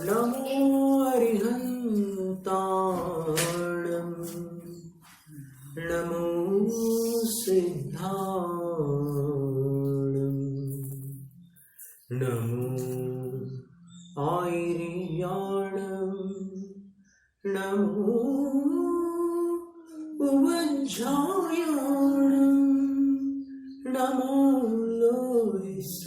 नमो अरिहन्ताणं नमो सिद्धाणं नमो आयर्याणं नमो उवज्झायाणं नमो लोहितोत्साहूणम्।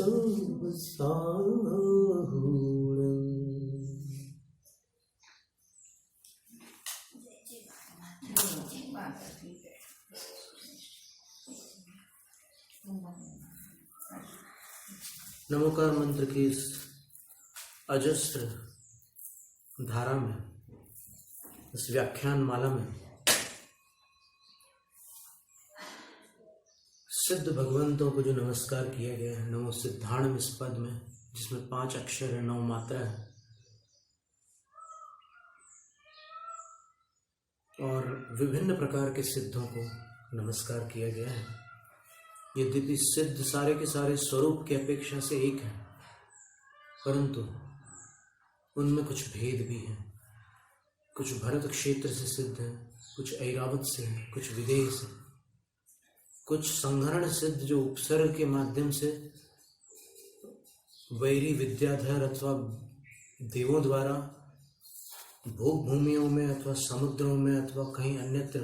नमोकार मंत्र की इस अजस्र धारा में, इस व्याख्यान माला में सिद्ध भगवंतों को जो नमस्कार किया गया है, नमो सिद्धाणम इस पद में, जिसमें 5 अक्षर है, 9 मात्रा है, और विभिन्न प्रकार के सिद्धों को नमस्कार किया गया है। यद्यपि सिद्ध सारे के सारे स्वरूप की अपेक्षा से एक है, परंतु उनमें कुछ भेद भी हैं। कुछ भरत क्षेत्र से सिद्ध हैं, कुछ ऐरावत से हैं, कुछ विदेह से, कुछ संहरण सिद्ध जो उपसर्ग के माध्यम से वैरी विद्याधर अथवा देवों द्वारा भोग भूमियों में अथवा समुद्रों में अथवा कहीं अन्यत्र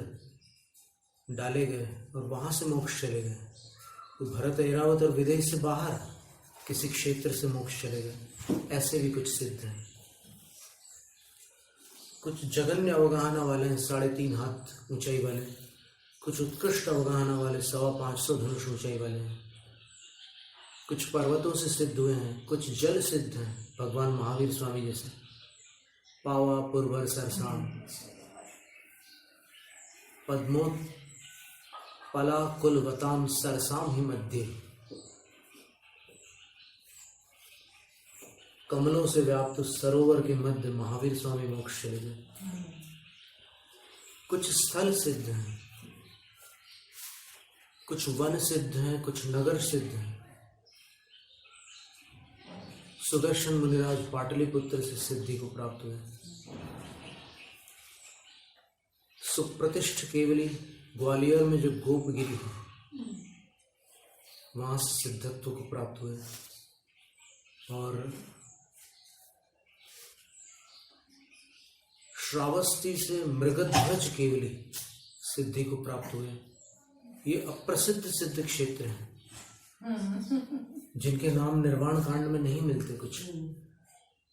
डाले गए और वहां से मोक्ष चले गए। तो भरत ऐरावत और विदेह से बाहर किसी क्षेत्र से मोक्ष चले गए। ऐसे भी कुछ सिद्ध हैं। कुछ जगन्य अवगाहना वाले हैं, 3.5 हाथ ऊंचाई वाले। कुछ उत्कृष्ट अवगाहना वाले 550 धनुष ऊंचाई वाले हैं। कुछ पर्वतों से सिद्ध हुए हैं, कुछ जल सिद्ध हैं, भगवान महावीर स्वामी जैसे। पावा पुरवर सरसाम पद्मोत पला कुलवताम सरसाम ही मध्य। कमलों से व्याप्त उस सरोवर के मध्य महावीर स्वामी मोक्ष चले गए। कुछ स्थल सिद्ध हैं, कुछ वन सिद्ध हैं, कुछ नगर सिद्ध हैं। सुदर्शन मुनिराज पाटलिपुत्र से सिद्धि को प्राप्त हुए। सुप्रतिष्ठ केवली ग्वालियर में जो गोपगिरी है, वहां से सिद्धत्व को प्राप्त हुए। और श्रावस्ती से मृगध्वज केवली सिद्धि को प्राप्त हुए। ये अप्रसिद्ध सिद्ध क्षेत्र हैं, जिनके नाम निर्वाण कांड में नहीं मिलते कुछ।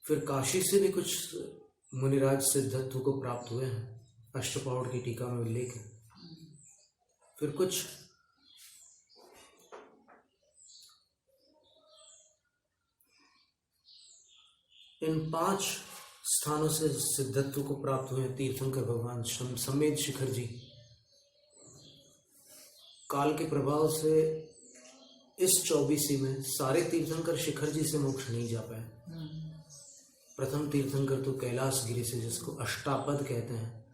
फिर काशी से भी कुछ मुनिराज सिद्धत्व को प्राप्त हुए हैं, अष्टपौड़ की टीका में उल्लेख है। फिर कुछ इन 5 स्थानों से सिद्धत्व को प्राप्त हुए तीर्थंकर भगवान समेत शिखर जी। काल के प्रभाव से इस 24 में सारे तीर्थंकर शिखर जी से मोक्ष नहीं जा पाए। प्रथम तीर्थंकर तो कैलाश गिरी से, जिसको अष्टापद कहते हैं,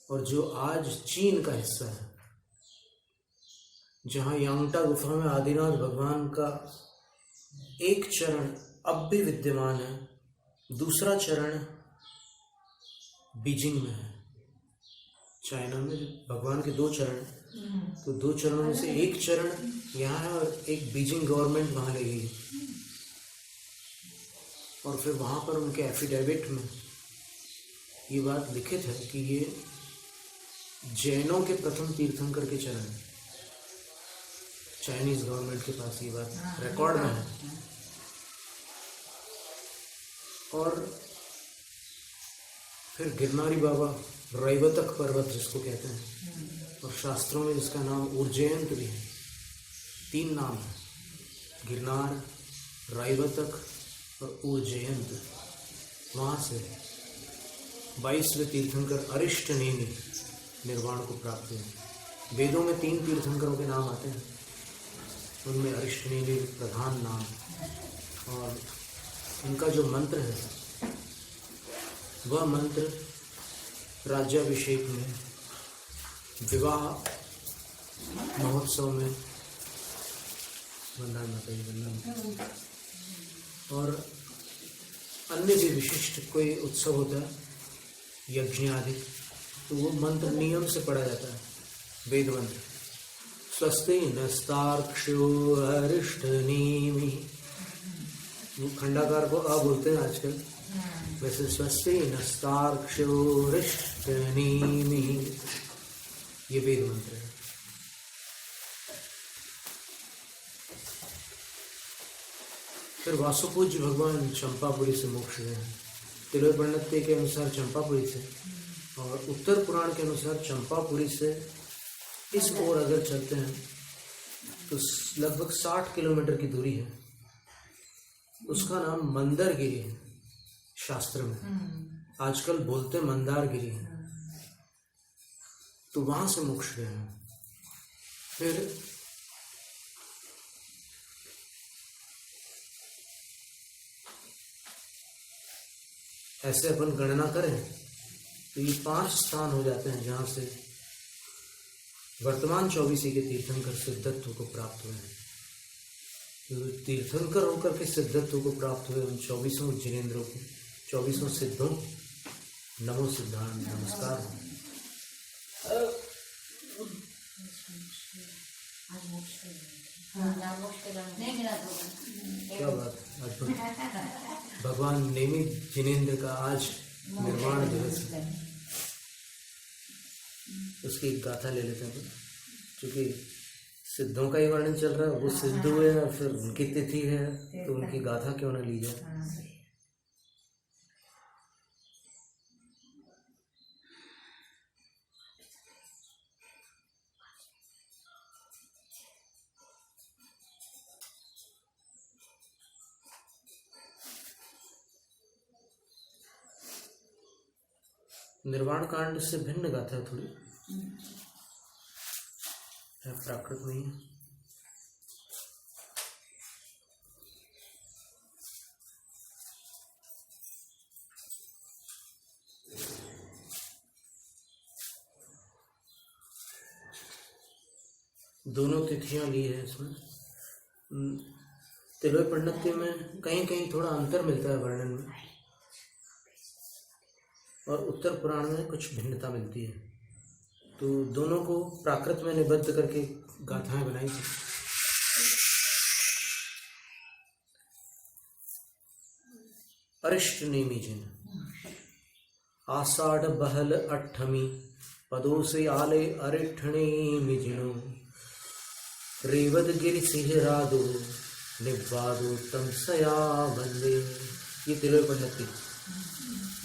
और जो आज चीन का हिस्सा है, जहां यांगटा गुफा में आदिनाथ भगवान का एक चरण अब भी विद्यमान है, दूसरा चरण बीजिंग में है। चाइना में भगवान के 2 चरण, तो 2 चरणों में से एक चरण यहाँ है और एक बीजिंग गवर्नमेंट वहाँ ले गई। और फिर वहाँ पर उनके एफिडेविट में ये बात लिखित है कि ये जैनों के प्रथम तीर्थंकर के चरण है। चाइनीज गवर्नमेंट के पास ये बात रिकॉर्ड में है। और फिर गिरनारी बाबा, रैवतक पर्वत जिसको कहते हैं, और शास्त्रों में जिसका नाम उज्जैंत भी है। 3 नाम है, गिरनार, रैवतक और उज्जैंत। वहाँ से 22वें तीर्थंकर अरिष्टनेमि निर्वाण को प्राप्त हुए। वेदों में 3 तीर्थंकरों के नाम आते हैं, उनमें अरिष्टनेमि प्रधान नाम। और उनका जो मंत्र है, वह मंत्र राज्याभिषेक में, विवाह महोत्सव में, वंदना माता जी, वंदना, और अन्य भी विशिष्ट कोई उत्सव होता है, यज्ञ आदि, तो वो मंत्र नियम से पढ़ा जाता है, वेद मंत्र। स्वस्ति नस्तार्क्ष्यो अरिष्टनेमि, वो खंडाकार को आ बोलते हैं आजकल, वैसे स्वस्ति नस्तार्क्ष्यो अरिष्टनेमि, ये वेद मंत्र है। फिर वासुपूज्य भगवान चंपापुरी से मोक्ष गए हैं। तिलय पंडित के अनुसार चंपापुरी से, और उत्तर पुराण के अनुसार चंपापुरी से इस ओर अगर चलते हैं तो लगभग 60 किलोमीटर की दूरी है। उसका नाम मंदरगिरी है शास्त्र में, आजकल बोलते मंदारगिरी है। तो वहां से मोक्ष गए हैं। फिर ऐसे अपन गणना करें तो ये 5 स्थान हो जाते हैं जहाँ से वर्तमान 24 के तीर्थंकर सिद्धत्व को प्राप्त हुए हैं। तो तीर्थंकर होकर के सिद्धत्व को प्राप्त हुए उन 24 जिनेंद्रों को, 24 सिद्धों, नमो सिद्धांत, नमस्कार। क्या बात है, आज भगवान नेमि जिनेंद्र का आज निर्वाण दिवस है। उसकी एक गाथा ले लेते हैं, क्योंकि सिद्धों का ही वर्णन चल रहा है, वो सिद्ध हुए और फिर उनकी तिथि है, तो उनकी गाथा क्यों ना ली जाए। निर्वाण कांड से भिन्न गाथा है थोड़ी, है प्राकृत में ही। दोनों तिथियां ली है इसमें। तिलय पंडित में कहीं कहीं थोड़ा अंतर मिलता है वर्णन में, और उत्तर पुराण में कुछ भिन्नता मिलती है। तो दोनों को प्राकृत में निबद्ध करके गाथाएं बनाई थी। अरिष्ट नेमि जिन, आषाढ़ बहल अठमी, पदों से आले अरिठनेमि जिनो, रेवद गिरि सिंहरादो, निवादो तम सया बंदे। ये तिलय पंडित की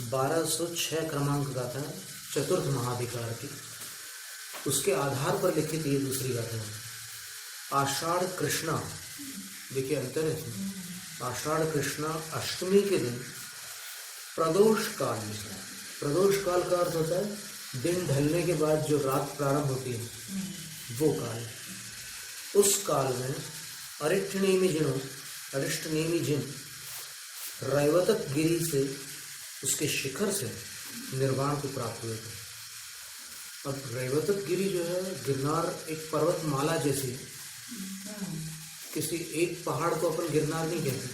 1206 क्रमांक गाथा है, चतुर्थ महाधिकार की। उसके आधार पर लिखित ये दूसरी गाथा है। आषाढ़ कृष्णा, देखिए अंतर है इसमें। आषाढ़ कृष्णा अष्टमी के दिन प्रदोष काल, प्रदोष काल का अर्थ होता है दिन ढलने के बाद जो रात प्रारंभ होती है, वो काल। उस काल में अरिष्टनेमि जिनो, अरिष्टनेमि जिन रैवतक गिरी से, उसके शिखर से निर्वाण को प्राप्त हुए थे। अब रैवतक गिरी जो है, गिरनार एक पर्वतमाला जैसी है। किसी एक पहाड़ को अपन गिरनार नहीं कहते,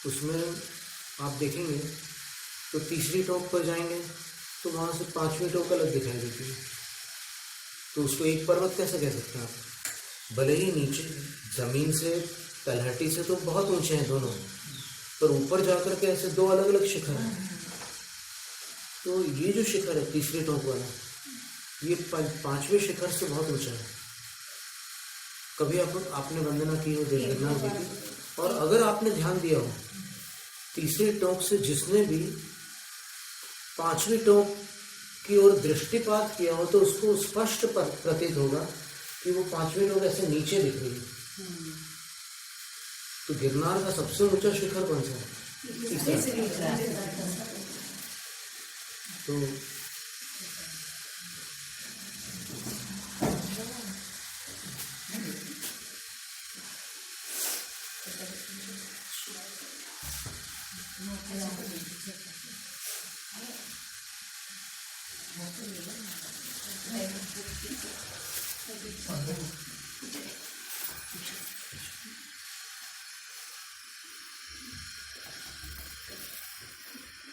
उसमें आप देखेंगे तो तीसरी टोक पर जाएंगे तो वहाँ से 5वीं टोक अलग दिखाई देती है। तो उसको एक पर्वत कैसे कह सकते हैं आप? भले ही नीचे जमीन से, तलहटी से तो बहुत ऊंचे हैं दोनों, पर ऊपर जाकर के ऐसे 2 अलग अलग शिखर हैं। तो ये जो शिखर है तीसरी टोक वाला, ये 5वें शिखर से बहुत ऊंचा है। कभी आपने वंदना की हो गिरनार जी की, और अगर आपने ध्यान दिया हो, तीसरी टोक से जिसने भी 5वीं टोक की ओर दृष्टिपात किया हो, तो उसको स्पष्ट प्रतीत होगा कि वो 5वीं टोक ऐसे नीचे दिख रही है। तो गिरनार का सबसे ऊंचा शिखर कौन सा है? तो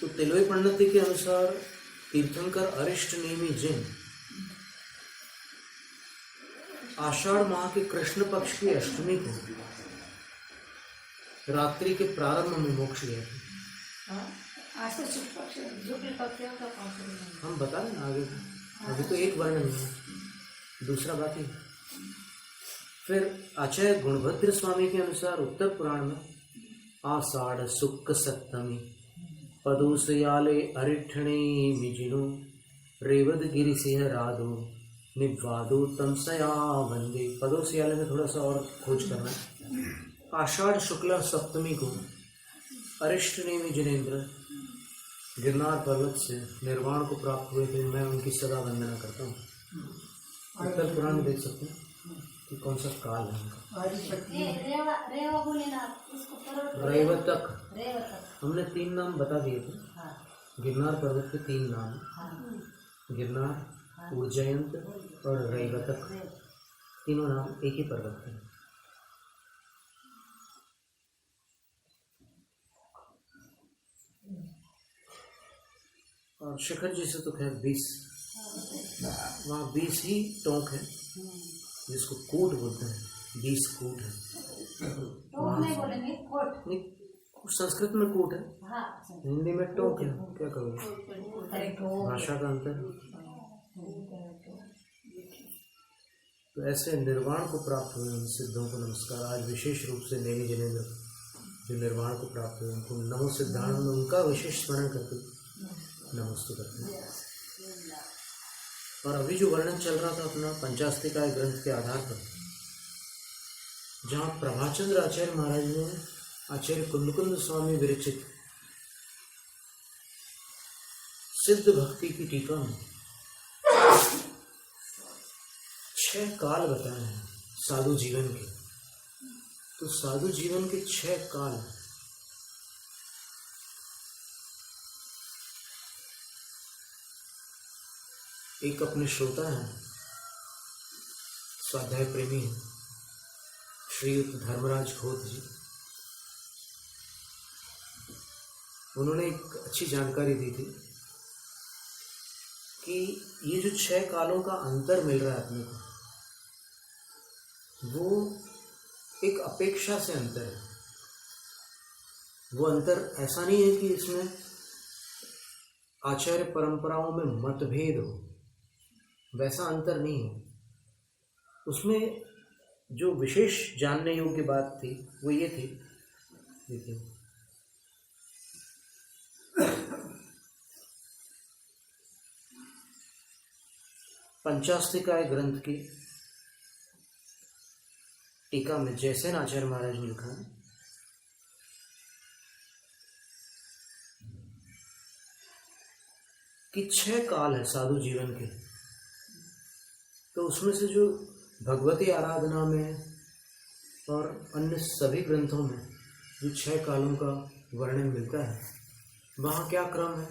तो तिलवई पंडित के अनुसार तीर्थंकर अरिष्ट नेमी जिन आषाढ़ माह के कृष्ण पक्ष की अष्टमी को रात्रि के प्रारंभ में मोक्ष गए थे। हम बता रहे ना आगे, अभी तो एक वर्णन है, दूसरा बाकी। फिर आचार्य गुणभद्र स्वामी के अनुसार उत्तर पुराण में आषाढ़ शुक्ल सप्तमी पदोसयाले अरिठणे मिजिनो रेवद गिरि सिंह राधो निवादो तमसया वंदे। पदोसयाले में थोड़ा सा और खोज करना है। आषाढ़ शुक्ला सप्तमी को अरिष्ट नेमी जिनेन्द्र गिरनार पर्वत से निर्वाण को प्राप्त हुए थे। मैं उनकी सदा वंदना करता हूँ। उत्तर पुराण में देख सकते हैं कि कौन सा काल है उनका। रेवतक, हमने 3 नाम बता दिए थे। गिरनार पर्वत के 3 नाम, गिरनार, उज्जयंत और रेवतक, तीनों नाम एक ही पर्वत के। और शिखर जी से तो खैर 20, वहाँ 20 ही टोंक है जिसको कूट बोलते हैं। 20 कूट है। नहीं, संस्कृत में कूट है, हिंदी में टोंक है। क्या करोगे, भाषा का अंतर। तो ऐसे निर्वाण को प्राप्त हुए उन सिद्धों को नमस्कार। आज विशेष रूप से नेमी जिनेन्द्र जो निर्वाण को प्राप्त हुए उनको नमो सिद्धांत में उनका विशेष स्मरण करते नमस्ते करते हैं। और अभी जो वर्णन चल रहा था अपना पंचास्तिकाय ग्रंथ के आधार पर, जहाँ प्रभाचंद्र आचार्य महाराज ने आचार्य कुंदकुंद स्वामी विरचित सिद्ध भक्ति की टीका में 6 काल बताए हैं साधु जीवन के। तो साधु जीवन के 6 काल एक अपने श्रोता हैं, स्वाध्याय प्रेमी हैं, श्रीयुक्त धर्मराज खोत जी। उन्होंने एक अच्छी जानकारी दी थी कि ये जो 6 कालों का अंतर मिल रहा है अपने को, वो एक अपेक्षा से अंतर है। वो अंतर ऐसा नहीं है कि इसमें आचार्य परंपराओं में मतभेद हो, वैसा अंतर नहीं है। उसमें जो विशेष जानने योग्य बात थी वो ये थी, देखिए, पंचास्तिकाय ग्रंथ की टीका में जैसे आचार्य महाराज ने लिखा है कि 6 काल है साधु जीवन के। तो उसमें से जो भगवती आराधना में और अन्य सभी ग्रंथों में जो 6 कालों का वर्णन मिलता है, वहाँ क्या क्रम है?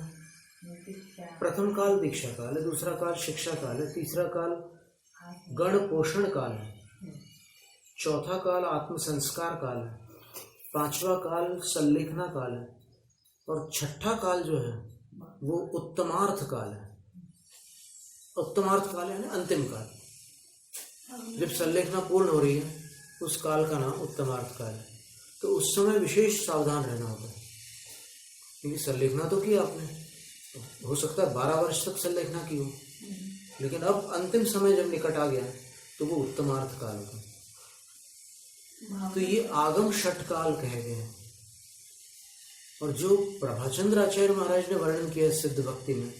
प्रथम काल दीक्षा काल है, दूसरा काल शिक्षा काल है, तीसरा काल गण पोषण काल है, चौथा काल आत्म संस्कार काल है, 5वां काल संलेखना काल है, और 6ठा काल जो है वो उत्तमार्थ काल है। उत्तमार्थ काल यानी अंतिम काल, जब संलेखना पूर्ण हो रही है उस काल का नाम उत्तमार्थ काल है। तो उस समय विशेष सावधान रहना होता है, क्योंकि संलेखना तो की आपने, हो सकता है 12 वर्ष तक संलेखना की हो, लेकिन अब अंतिम समय जब निकट आ गया तो वो उत्तमार्थ काल होगा। तो ये आगम षटकाल कहे गए हैं। और जो प्रभाचंद्र आचार्य महाराज ने वर्णन किया सिद्ध भक्ति में,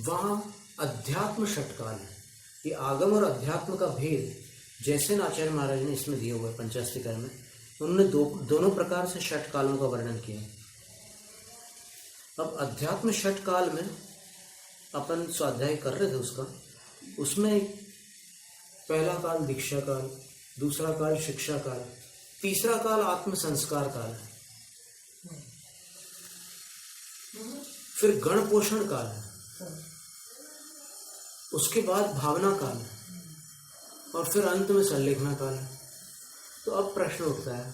वहाँ अध्यात्म षटकाल है। ये आगम और अध्यात्म का भेद जैसे आचार्य महाराज ने इसमें दिया हुआ है पंचास्तिकाय में, उन्होंने दोनों प्रकार से षटकालों का वर्णन किया है। अब अध्यात्म षटकाल में अपन स्वाध्याय कर रहे थे उसका, उसमें पहला काल दीक्षा काल, दूसरा काल शिक्षा काल, तीसरा काल आत्म संस्कार काल है, फिर गण पोषण काल है, उसके बाद भावना काल है, और फिर अंत में संलेखना काल है। तो अब प्रश्न उठता है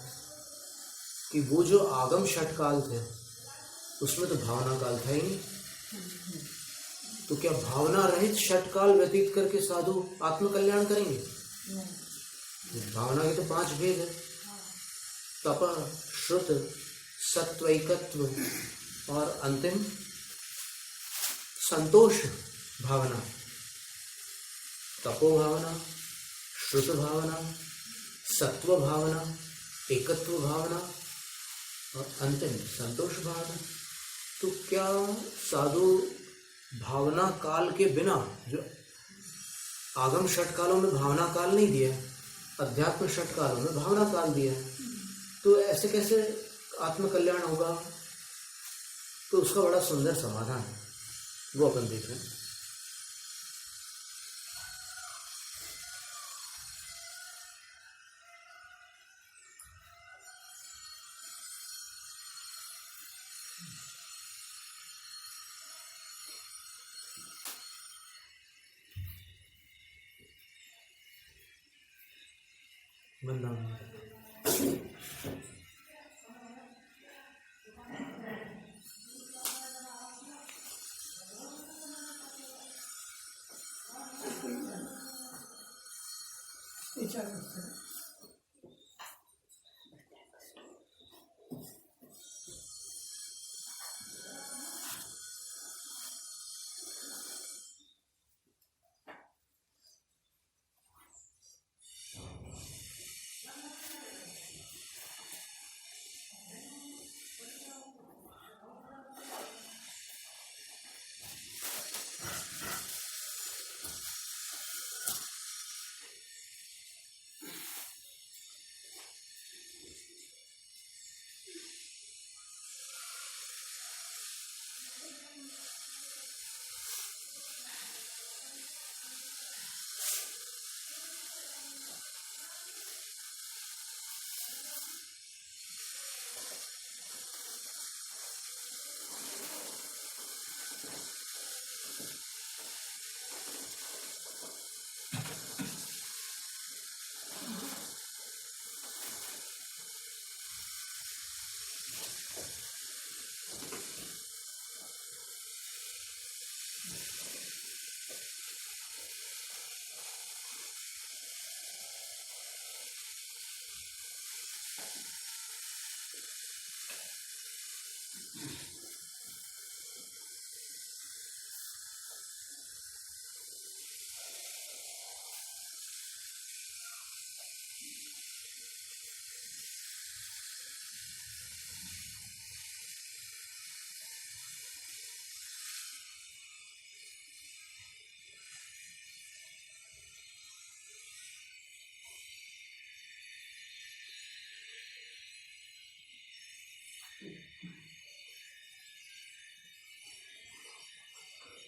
कि वो जो आगम षटकाल थे उसमें तो भावना काल था ही नहीं। तो क्या भावना रहित षटकाल व्यतीत करके साधु आत्मकल्याण करेंगे? भावना के तो 5 भेद है, तप, श्रुत, सत्वैकत्व और अंतिम संतोष भावना। तपो भावना, श्रुत भावना, सत्व भावना, एकत्व भावना और अंतिम संतोष भावना। तो क्या साधु भावना काल के बिना, जो आगम षटकालों में भावना काल नहीं दिया, अध्यात्म षटकालों में भावना काल दिया, तो ऐसे कैसे आत्मकल्याण होगा? तो उसका बड़ा सुंदर समाधान है, वो अपन देख रहे हैं।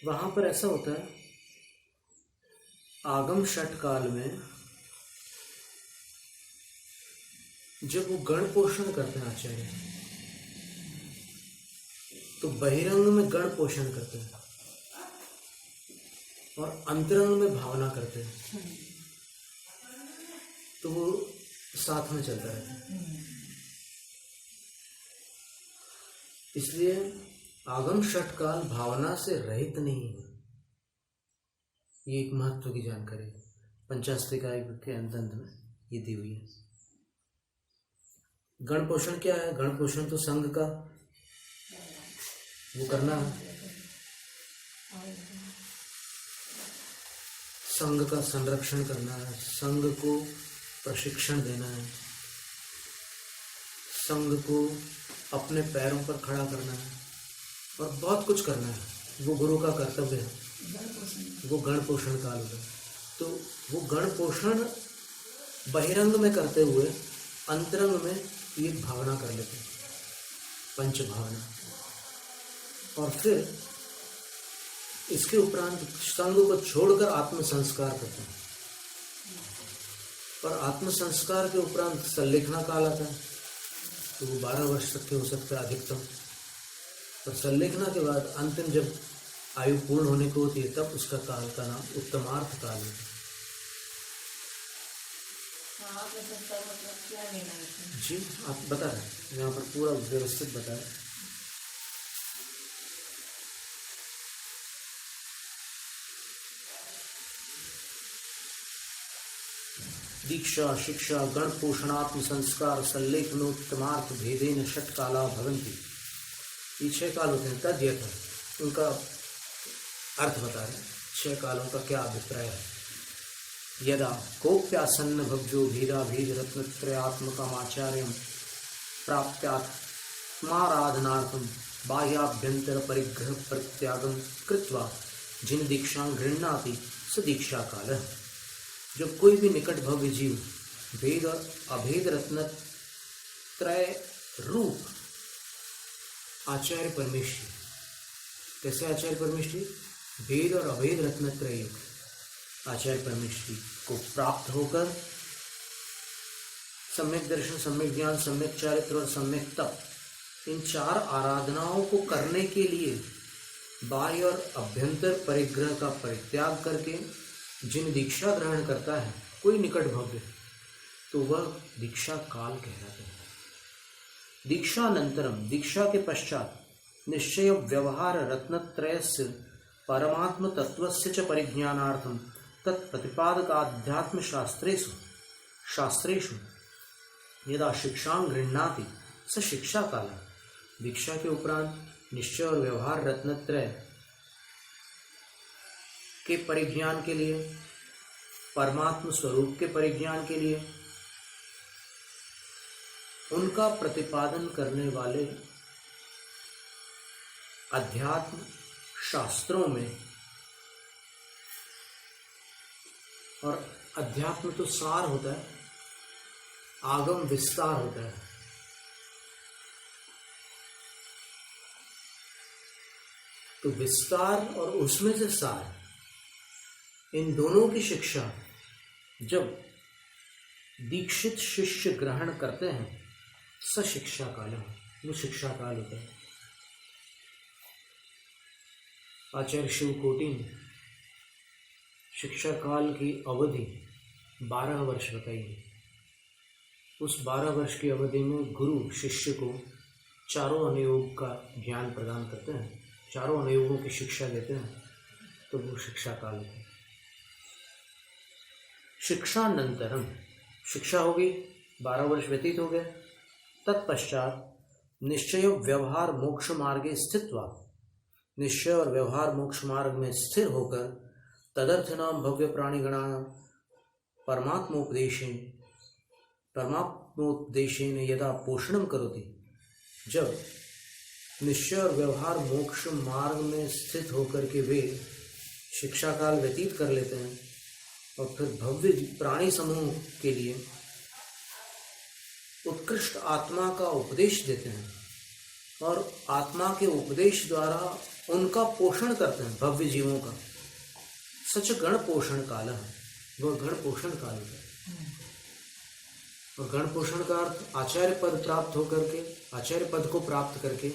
वहां पर ऐसा होता है, आगम षटकाल में जब वो गण पोषण करते हैं आचार्य, तो बहिरंग में गण पोषण करते हैं और अंतरंग में भावना करते हैं, तो वो साथ में चलता रहता है। इसलिए आगम षटकाल भावना से रहित नहीं है। ये एक महत्व की जानकारी है, पंचास्तिकाय के अंत में ये दी हुई है। गण पोषण क्या है? गण पोषण तो संघ का वो करना है, संघ का संरक्षण करना है, संघ को प्रशिक्षण देना है, संघ को अपने पैरों पर खड़ा करना है और बहुत कुछ करना है। वो गुरु का कर्तव्य है, वो गण पोषण काल होता है। तो वो गण पोषण बहिरंग में करते हुए अंतरंग में ये भावना कर लेते हैं, पंच भावना। और फिर इसके उपरांत संग को छोड़कर आत्म संस्कार करते हैं। और आत्म संस्कार के उपरांत संलेखना काल आता है, तो वो 12 वर्ष तक के हो सकता है अधिकतम। और संलेखना के बाद अंतिम जब आयु पूर्ण होने को होती है, तब उसका काल का नाम उत्तमार्थ काल है। जी, आप बता रहे हैं, यहाँ पर पूरा व्यवस्थित बता रहे हैं। दीक्षा शिक्षा गण पोषणात्म संस्कार सल्लेखनोत्तमार्थ भेदेन षट काला भवंती। ये 6 काल होते हैं। तद यथ, उनका अर्थ बता रहे हैं 6 कालों का क्या अभिप्राय है। यदा कोप्यासन्न भवजो भीरा भीद रत्नत्रयात्मकमाचार्यं प्राप्त्यात्माराधनार्थं बाह्याभ्यंतर परिग्रह परित्यागं कृत्वा जिन दीक्षां गृह्णाति स दीक्षा कालः। जब कोई भी निकट भव्य जीव भेद और अभेद रत्नत्रय रूप आचार्य परमेश्वरी, कैसे आचार्य परमेश्वरी, भेद और अभेद रत्नत्रय युक्त आचार्य परमेश्वरी को प्राप्त होकर सम्यक दर्शन, सम्यक ज्ञान, सम्यक चारित्र और सम्यक तप, इन 4 आराधनाओं को करने के लिए बाह्य और अभ्यंतर परिग्रह का परित्याग करके जिन दीक्षा ग्रहण करता है कोई निकट भव्य, तो वह दीक्षा काल कहलाते हैं। दीक्षानंतरम, दीक्षा के पश्चात निश्चय व्यवहार रत्नत्रयस्य परमात्म तत्वस्य च परिज्ञानार्थम तत्प्रतिपादक आध्यात्म शास्त्रेषु यदा शिक्षां गृह्णाति स शिक्षा काल। दीक्षा के उपरांत निश्चय और व्यवहार रत्नत्रय के परिज्ञान के लिए, परमात्म स्वरूप के परिज्ञान के लिए उनका प्रतिपादन करने वाले अध्यात्म शास्त्रों में, और अध्यात्म तो सार होता है, आगम विस्तार होता है। तो विस्तार और उसमें से सार, इन दोनों की शिक्षा जब दीक्षित शिष्य ग्रहण करते हैं स शिक्षा काल, वो शिक्षा काल होता है। आचार्य शिवकोटि ने शिक्षा काल की अवधि 12 वर्ष बताई है। उस 12 वर्ष की अवधि में गुरु शिष्य को चारों अनुयोग का ज्ञान प्रदान करते हैं, चारों अनुयोगों की शिक्षा देते हैं, तो वो शिक्षा काल है। शिक्षानंतरम, शिक्षा होगी, 12 वर्ष व्यतीत हो गए, तत्पश्चात निश्चय व्यवहार मोक्ष मार्गे स्थित्वा, निश्चय और व्यवहार मोक्ष मार्ग में स्थिर होकर तदर्थनाम भव्य प्राणिगणानां परमात्मोपदेशेन यदा पोषणम करोति। जब निश्चय और व्यवहार मोक्ष मार्ग में स्थित होकर के वे शिक्षा काल व्यतीत कर लेते हैं और फिर भव्य प्राणी समूह के लिए उत्कृष्ट आत्मा का उपदेश देते हैं और आत्मा के उपदेश द्वारा उनका पोषण करते हैं भव्य जीवों का, सच गण पोषण काल है, वह गण पोषण काल है। और गण पोषण का अर्थ आचार्य पद प्राप्त होकर के, आचार्य पद को प्राप्त करके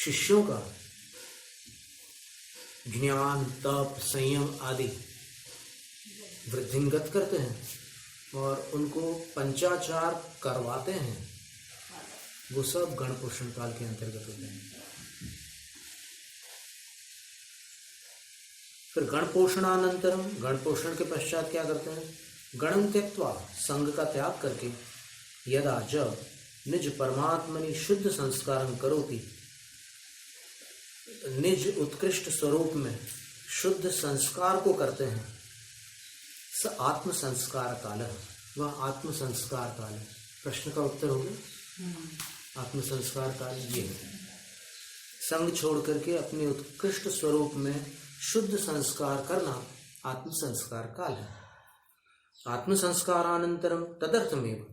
शिष्यों का ज्ञान, तप, संयम आदि वृद्धिंगत करते हैं और उनको पंचाचार करवाते हैं, वो सब गण पोषण काल के अंतर्गत होते हैं। फिर गण पोषणानंतरम, गण पोषण के पश्चात क्या करते हैं, गणं त्यक्त्वा, संग का त्याग करके, यदा जब निज परमात्मनि शुद्ध संस्कारं करोति, निज उत्कृष्ट स्वरूप में शुद्ध संस्कार को करते हैं, स आत्म संस्कार काल है, वह आत्म संस्कार काल है। प्रश्न का उत्तर हो गया। आत्म संस्कार काल ये है, संग छोड़ करके अपने उत्कृष्ट स्वरूप में शुद्ध संस्कार करना आत्म संस्कार काल है। आत्म संस्कारानंतरम तदर्थमेव,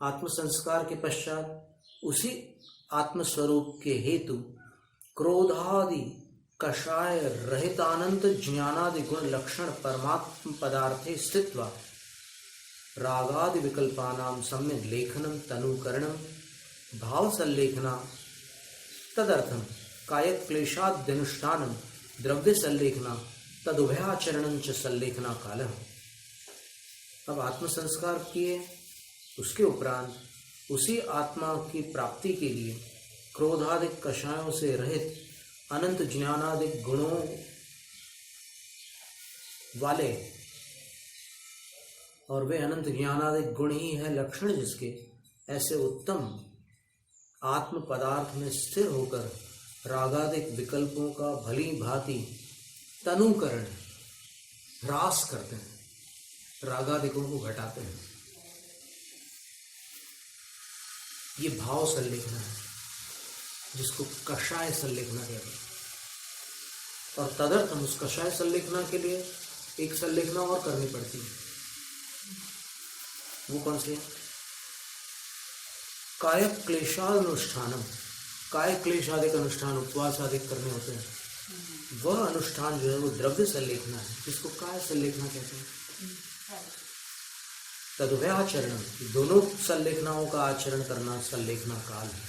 आत्म संस्कार के पश्चात उसी आत्म स्वरूप के हेतु क्रोधादि कषाय रहितानंत ज्ञानादि गुण लक्षण परमात्म पदार्थे स्थित्वा रागादि विकल्पानां सम्यक लेखनम तनुकरणम भाव संलेखना तदर्थम कायक क्लेशाद्यनुष्ठानम द्रव्य संलेखना तदुभयाचरणं च संलेखना कालः। अब आत्म संस्कार किए, उसके उपरांत उसी आत्मा की प्राप्ति के लिए क्रोधादिक कषायों से रहित अनंत ज्ञानादिक गुणों वाले और वे अनंत ज्ञानादिक गुण ही है लक्षण जिसके, ऐसे उत्तम आत्म पदार्थ में स्थिर होकर रागादिक विकल्पों का भली भांति तनुकरण ह्रास करते हैं, रागादिकों को घटाते हैं। ये भाव संलेखना है जिसको कषाय संलेखना कहते हैं। और तदर्थम उस कषाय संलेखना के लिए एक संलेखना और करनी पड़ती है। वो कौन सी है? काय क्लेशानुष्ठानम। काय क्लेश आदि का अनुष्ठान, उपवास आदि करने होते हैं, वह अनुष्ठान जो है वो द्रव्य संलेखना है, जिसको काय संलेखना कहते हैं। तदुभय आचरण, दोनों संलेखनाओं का आचरण करना संलेखना काल है।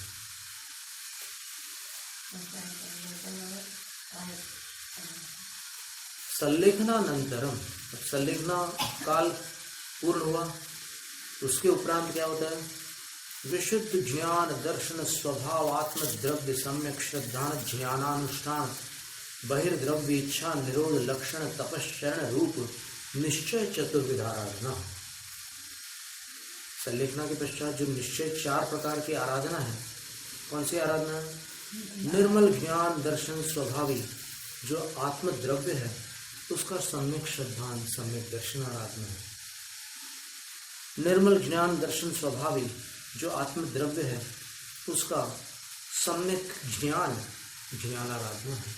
संलेखनानंतरम, संलेखना काल पूर्ण हुआ, उसके उपरांत क्या होता है? विशुद्ध ज्ञान दर्शन स्वभाव आत्म द्रव्य सम्यक श्रद्धान ज्ञानानुष्ठान बहिर्द्रव्य इच्छा निरोध लक्षण तपश्चरण रूप निश्चय चतुर्विधाराधना। संलेखना के पश्चात जो निश्चय 4 प्रकार की आराधना है, कौन सी आराधना है? निर्मल ज्ञान दर्शन स्वभावी जो आत्म द्रव्य है उसका सम्यक श्रद्धान सम्यक दर्शन आराधना है। निर्मल ज्ञान दर्शन स्वभावी जो आत्म द्रव्य है उसका सम्यक ज्ञान ज्ञानाराधना है।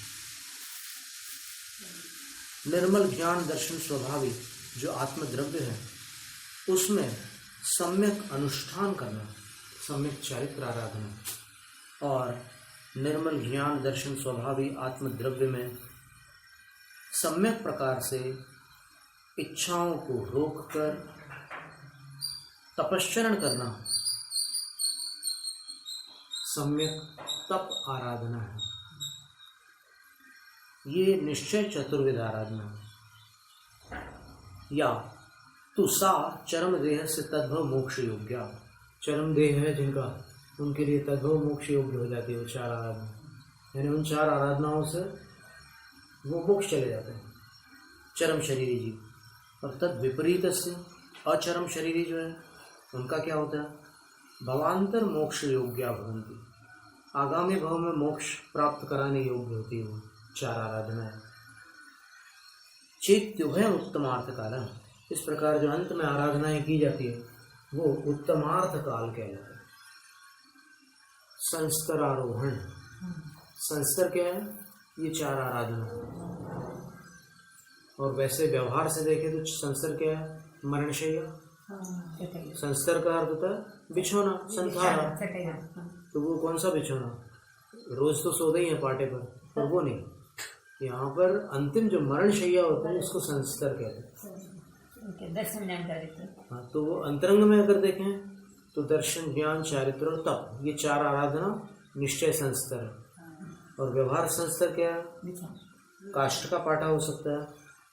निर्मल ज्ञान दर्शन स्वभावी जो आत्म द्रव्य है उसमें सम्यक अनुष्ठान करना सम्यक चारित्र आराधना। और निर्मल ज्ञान दर्शन स्वभावी आत्म द्रव्य में सम्यक प्रकार से इच्छाओं को रोककर तपश्चरण करना सम्यक तप आराधना है। ये निश्चय चतुर्विध आराधना है। या तो सा चरम देह से तद्भव मोक्ष योग्य, चरम देह है जिनका, उनके लिए तद्भव मोक्ष योग्य हो जाती है वो 4 आराधना। यानी उन 4 आराधनाओं से वो मोक्ष चले जाते हैं, चरम शरीरी जीव। और तद विपरीत से अचरम शरीरी जो है उनका क्या होता है? भवांतर मोक्ष योग्या भवंती, आगामी भव में मोक्ष प्राप्त कराने योग्य होती है वो 4 आराधना है। चेत्युभय उत्तमार्थ कालम, इस प्रकार जो अंत में आराधनाएं की जाती है वो उत्तमार्थ काल कहलाता है। संस्कार आरोहण, संस्कार क्या है? ये 4 आराधना। और वैसे व्यवहार से देखें तो संस्कार क्या है? मरणशैया। संस्कार का अर्थ होता है बिछोना, संथाना। तो वो कौन सा बिछोना? रोज तो सोते ही है पाटे पर वो नहीं। यहाँ पर अंतिम जो मरणशैया होता है उसको संस्कार कहते हैं। दर्शन ज्ञान चारित्र। हाँ, तो वो अंतरंग में अगर देखें तो दर्शन ज्ञान चारित्र और तप, ये 4 आराधना निश्चय संस्कार है। और व्यवहार संस्कार क्या है? काष्ठ का पाटा हो सकता है,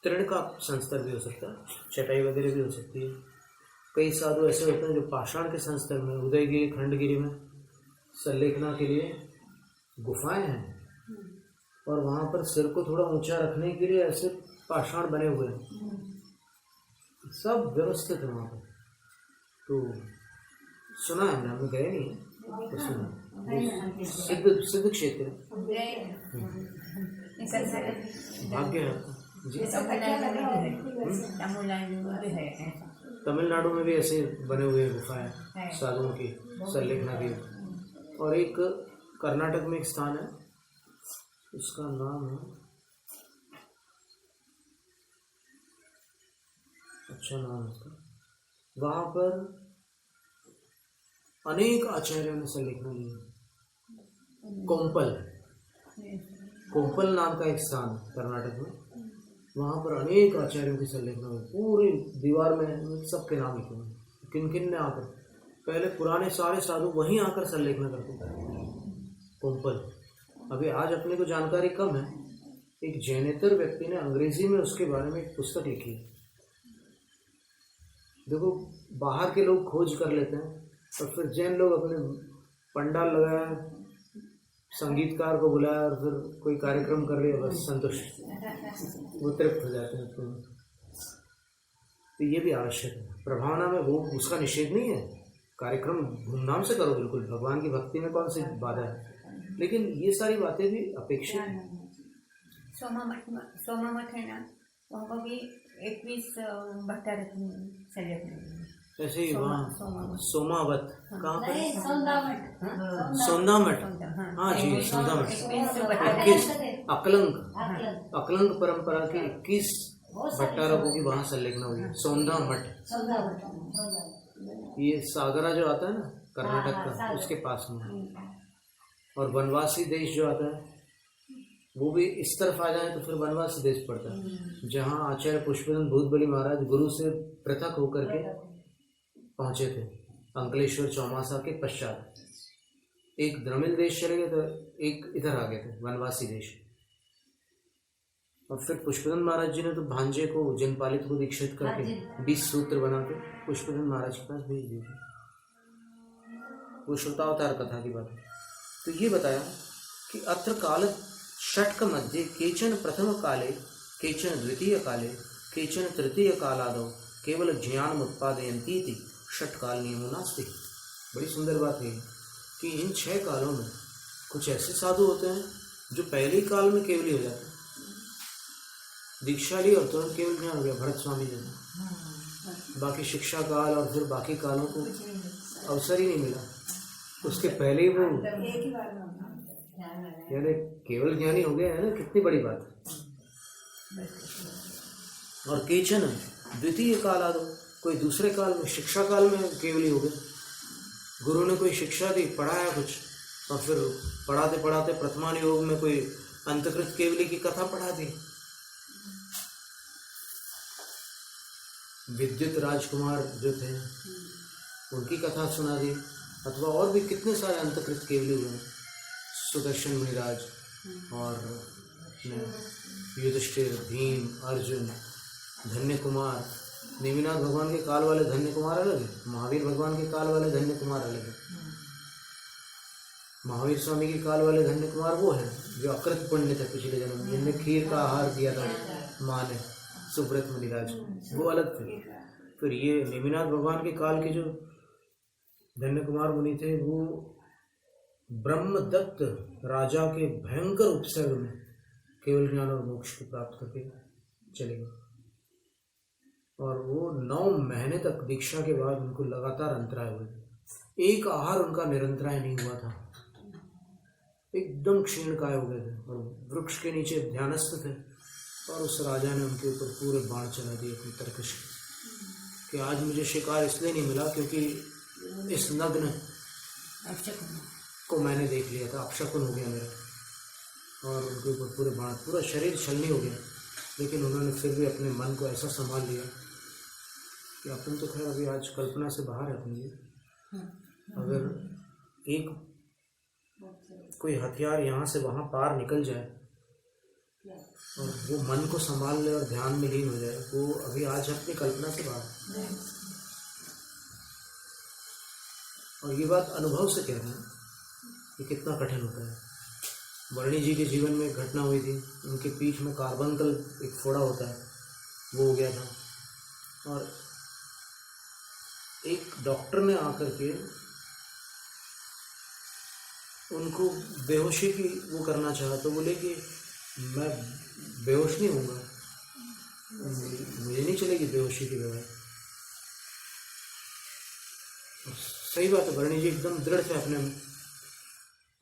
तृण का संस्कार भी हो सकता है, चटाई वगैरह भी हो सकती है। कई साधु ऐसे होते हैं जो पाषाण के संस्कार में, उदयगिरी खंडगिरी में संलेखना के लिए गुफाएं हैं और वहाँ पर सिर को थोड़ा ऊंचा रखने के लिए ऐसे पाषाण बने हुए हैं, सब व्यवस्थित है वहाँ पर। तो सुना है हमने, हमें गए नहीं तो सुना, सिद्ध क्षेत्र भाग्य है जी। तमिलनाडु में भी ऐसे बने हुए हैं गुफाएं साधुओं की संलेखना की। और एक कर्नाटक में एक स्थान है, उसका नाम है, अच्छा नाम है उसका, वहाँ पर अनेक आचार्यों ने संलेखना ली। कोम्पल नाम का एक स्थान कर्नाटक में, वहाँ पर अनेक आचार्यों की संलेखना हुई। पूरी दीवार में सबके नाम लिखे हुए, किन किन ने आकर, पहले पुराने सारे साधु वहीं आकर संलेखना करते थे। कोम्पल, अभी आज अपने को जानकारी कम है, एक जैनेतर व्यक्ति ने अंग्रेजी में उसके बारे में एक पुस्तक लिखी। देखो, बाहर के लोग खोज कर लेते हैं और फिर जैन लोग अपने पंडाल लगाया, संगीतकार को बुलाया और फिर कोई कार्यक्रम कर लिया, बस संतुष्ट, वो तृप्त हो जाते हैं। तो ये भी आवश्यक है। प्रभावना में वो उसका निषेध नहीं है, कार्यक्रम धूमधाम से करो, बिल्कुल भगवान की भक्ति में कौन सी बाधा है, लेकिन ये सारी बातें भी अपेक्षित हैं। सोमा मठ है ना, वहाँ पर भी 21 भट्टारक ऐसे ही वहाँ सोमावत कहाँ पर, सौंदा मठ, हाँ जी सौंदा मठ, 21 अकलंग परंपरा के 21 भट्टारकों की वहाँ संलग्न हुई सौंदा मठ। ये सागरा जो आता है ना कर्नाटक का, उसके पास में। और वनवासी देश जो आता है वो भी इस तरफ आ जाए तो फिर वनवासी देश पड़ता है, जहाँ आचार्य पुष्पदंत भूतबली महाराज गुरु से पृथक होकर के पहुंचे थे अंकलेश्वर चौमासा के पश्चात। एक द्रमिल देश चले गए तो एक इधर आ गए थे वनवासी देश। और फिर पुष्पदंत महाराज जी ने तो भांजे को जनपालित को दीक्षित करके 20 सूत्र बना के पुष्पदंत महाराज के पास भेज दिए थे। वो श्रोतावतार कथा की बात है। तो ये बताया कि अत्र काल षट्क मध्ये केचन प्रथम काले केचन द्वितीय काले केचन तृतीय कालादौ केवल ज्ञान उत्पादयन्ति इति षट्काल नियमो नास्ति। बड़ी सुंदर बात है कि इन 6 कालों में कुछ ऐसे साधु होते हैं जो पहले ही काल में केवली हो जाते हैं। दीक्षा ली और तुरंत केवल ज्ञान हो गया, भरत स्वामी जैसा। बाकी शिक्षा काल और फिर बाकी कालों को अवसर ही नहीं मिला, उसके पहले ही वो यानी केवल ज्ञानी हो गया है ना, कितनी बड़ी बात है। और केचन द्वितीय काल आदो, कोई दूसरे काल में शिक्षा काल में केवली हो गए। गुरु ने कोई शिक्षा दी, पढ़ाया कुछ, और फिर पढ़ाते पढ़ाते प्रथमान योग में कोई अंतकृत केवली की कथा पढ़ा दी। विद्युत राजकुमार जो थे उनकी कथा सुना दी, अथवा और भी कितने सारे अंतकृत केवली हुए, सुदर्शन मुनिराज और युधिष्ठिर, भीम, अर्जुन, धन्य कुमार। नेमिनाथ भगवान के काल वाले धन्य कुमार अलग है, महावीर भगवान के काल वाले धन्य कुमार अलग है। महावीर स्वामी के काल वाले धन्य कुमार वो है जो अकृत पुण्य थे पिछले जन्म में, जिनने खीर का आहार दिया था माँ ने, सुब्रत मुनिराज, वो अलग थे। फिर ये नेमिनाथ भगवान के काल के जो धन्य कुमार मुनि थे वो ब्रह्मदत्त राजा के भयंकर उपसर्ग में केवल ज्ञान और मोक्ष को प्राप्त करके चले गए। और वो 9 महीने तक दीक्षा के बाद उनको लगातार अंतराय हुए, एक आहार उनका निरंतराय नहीं हुआ था, एकदम क्षीण काय हो गए थे। और वृक्ष के नीचे ध्यानस्थ थे और उस राजा ने उनके ऊपर पूरे बाण चला दिए अपनी तरकश कि आज मुझे शिकार इसलिए नहीं मिला क्योंकि इस नग्न को मैंने देख लिया था, अपशकुन हो गया मेरा। और उनके ऊपर पूरे बाण, पूरा शरीर छलनी हो गया। लेकिन उन्होंने फिर भी अपने मन को ऐसा संभाल लिया कि अपन तो खैर अभी आज कल्पना से बाहर है अपनी, अगर एक कोई हथियार यहाँ से वहाँ पार निकल जाए और वो मन को संभाल ले और ध्यान में लीन हो जाए, वो अभी आज अपनी कल्पना से बाहर। और ये बात अनुभव से कह रहे हैं कि कितना कठिन होता है। वर्णी जी के जीवन में एक घटना हुई थी, उनके पीठ में कार्बंकल एक फोड़ा होता है, वो हो गया था। और एक डॉक्टर ने आकर के उनको बेहोशी की वो करना चाहा, तो बोले कि मैं बेहोश नहीं होऊंगा, मुझे नहीं चलेगी बेहोशी की दवाई। सही बात है, वर्णी जी एकदम दृढ़ थे अपने में,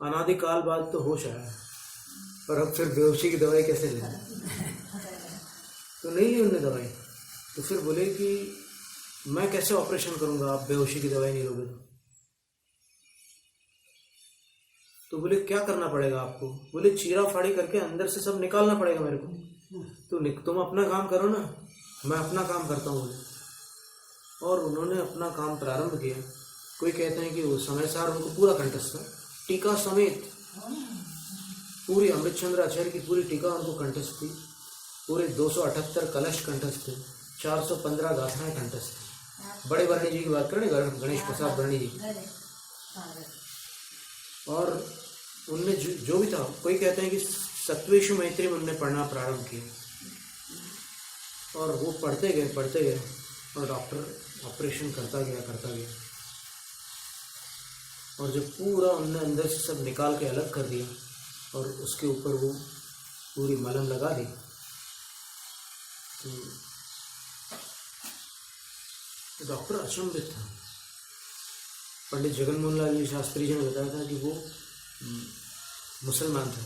अनादिकाल बाद तो होश आया, पर अब फिर बेहोशी की दवाई कैसे लें? तो नहीं ली उन्होंने दवाई। तो फिर बोले कि मैं कैसे ऑपरेशन करूंगा, आप बेहोशी की दवाई नहीं लोगे तो बोले क्या करना पड़ेगा आपको? बोले चीरा फाड़ी करके अंदर से सब निकालना पड़ेगा मेरे को। तो तुम अपना काम करो ना, मैं अपना काम करता हूँ बोले। और उन्होंने अपना काम प्रारंभ किया। कोई कहते हैं कि वो समय सार उनको पूरा कंठस्थ था, टीका समेत पूरी अमृतचंद्र आचार्य की पूरी टीका उनको कंठस्थ थी, पूरे 278 कलश कंठस्थ थे, 415 गाथाएं कंठस्थ। बड़े वर्णी जी की बात करें, गणेश प्रसाद वर्णी जी। और उनने जो भी था, कोई कहते हैं कि सत्वेशु मैत्री में उनने पढ़ना प्रारंभ किया। और वो पढ़ते गए और डॉक्टर ऑपरेशन करता गया और जब पूरा उनने अंदर से सब निकाल के अलग कर दिया और उसके ऊपर वो पूरी मलहम लगा दी, तो डॉक्टर अचंभित था। पंडित जगनमोहन लाल जी शास्त्री जी ने बताया था कि वो मुसलमान था,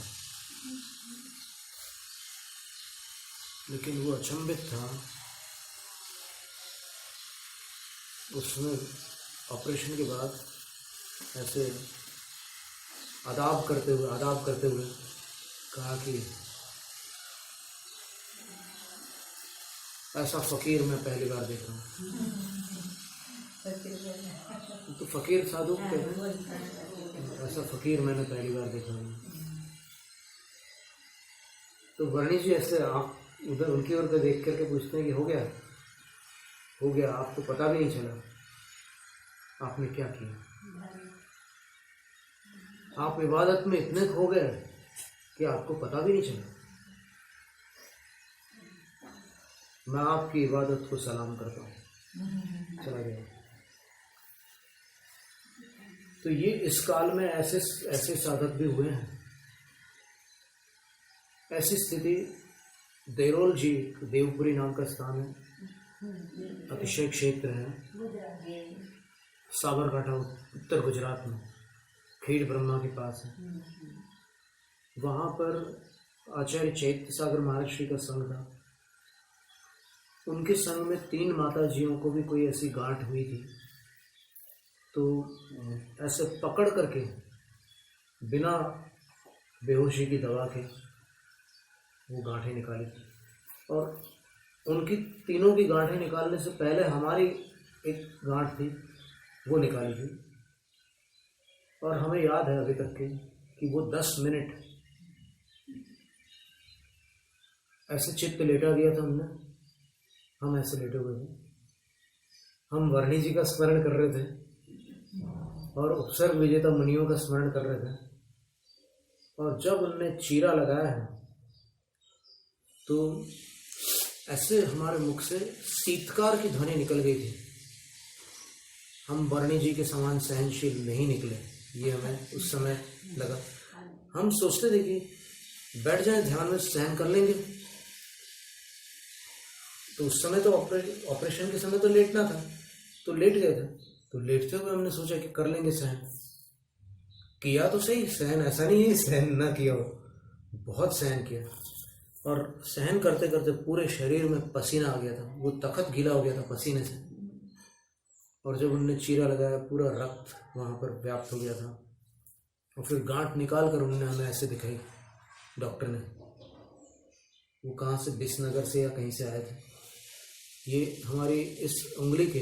लेकिन वो अचंभित था। उसने ऑपरेशन के बाद ऐसे आदाब करते हुए कहा कि ऐसा फ़कीर मैं पहली बार देखा हूँ। तो फ़कीर साधु कहते हैं, ऐसा फ़कीर मैंने पहली बार देखा हूँ। तो वर्णी जी ऐसे आप उधर उनकी ओर देख करके पूछते हैं कि हो गया, आपको पता भी नहीं चला आपने क्या किया। आप इबादत में इतने खो गए कि आपको पता भी नहीं चला। मैं आपकी इबादत को सलाम करता हूँ। चला गया। तो ये इस काल में ऐसे साधक भी हुए हैं। ऐसी स्थिति देरोल जी, देवपुरी नाम का स्थान है, अतिशय क्षेत्र है, साबरकांठा उत्तर गुजरात में, खेड़ ब्रह्मा के पास है। वहाँ पर आचार्य चैत्य सागर महाराज श्री का संघ था। उनके संग में 3 माताजियों को भी कोई ऐसी गांठ हुई थी, तो ऐसे पकड़ करके बिना बेहोशी की दवा के वो गांठें निकाली थी। और उनकी तीनों की गांठें निकालने से पहले हमारी एक गांठ थी, वो निकाली थी। और हमें याद है अभी तक के कि वो 10 मिनट ऐसे चित्त लेटा दिया था हमने। हम ऐसे लेटे हुए थे, हम वर्णी जी का स्मरण कर रहे थे और उपसर्ग विजेता मुनियों का स्मरण कर रहे थे। और जब उनने चीरा लगाया है तो ऐसे हमारे मुख से सीतकार की ध्वनि निकल गई थी। हम वर्णी जी के समान सहनशील नहीं निकले, ये हमें उस समय लगा। हम सोचते थे कि बैठ जाएं, ध्यान में सहन कर लेंगे। तो उस समय तो ऑपरेशन के समय तो लेटना था, तो लेट गए थे। तो लेटते हुए हमने सोचा कि कर लेंगे सहन। किया तो सही सहन, ऐसा नहीं है सहन ना किया हो, बहुत सहन किया। और सहन करते करते पूरे शरीर में पसीना आ गया था, वो तखत गीला हो गया था पसीने से। और जब उनने चीरा लगाया, पूरा रक्त वहाँ पर व्याप्त हो गया था। और फिर गांठ निकाल कर उन्होंने हमें ऐसे दिखाई, डॉक्टर ने। वो कहाँ से, बिसनगर से या कहीं से आए थे। ये हमारी इस उंगली के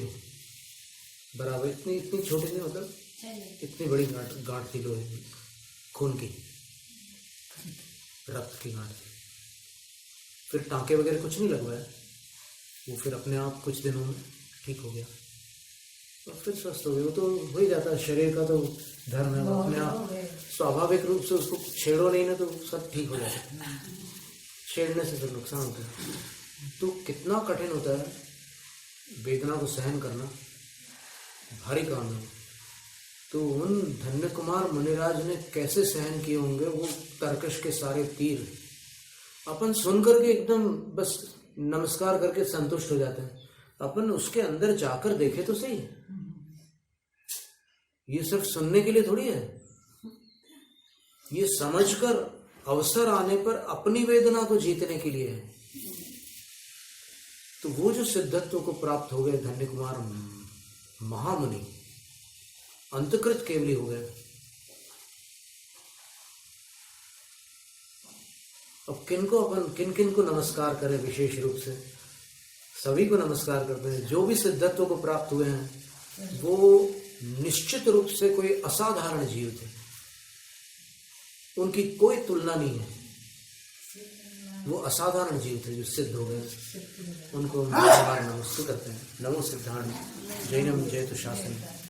बराबर, इतनी छोटी थी, मतलब इतनी बड़ी गांठ थी, लोहे की, खून की, रक्त की गांठ थी। फिर टाँके वगैरह कुछ नहीं लगवाया, वो फिर अपने आप कुछ दिनों में ठीक हो गया और फिर स्वस्थ हो गए। वो तो हो ही जाता है, शरीर का तो धर्म है, वो अपने आप स्वाभाविक रूप से उसको छेड़ो नहीं ना तो सब ठीक हो जाता है। छेड़ने से फिर नुकसान होता है। तो कितना कठिन होता है वेदना को सहन करना, भारी काम है। तो उन धन्य कुमार मुनिराज ने कैसे सहन किए होंगे वो तरकश के सारे तीर। अपन सुन करके एकदम बस नमस्कार करके संतुष्ट हो जाते हैं। अपन उसके अंदर जाकर देखे तो सही। ये सिर्फ सुनने के लिए थोड़ी है, ये समझकर अवसर आने पर अपनी वेदना को जीतने के लिए है। तो वो जो सिद्धत्व को प्राप्त हो गए धन्य कुमार महामुनि, अंतकृत केवली हो गए। अब किन किन को नमस्कार करें विशेष रूप से? सभी को नमस्कार करते हैं। जो भी सिद्धत्व को प्राप्त हुए हैं वो निश्चित रूप से कोई असाधारण जीव थे, उनकी कोई तुलना नहीं है। वो असाधारण जीव थे जो सिद्ध हो गए, उनको नमस्ते करते हैं। नमो सिद्धांत जैनम जयतु शासन।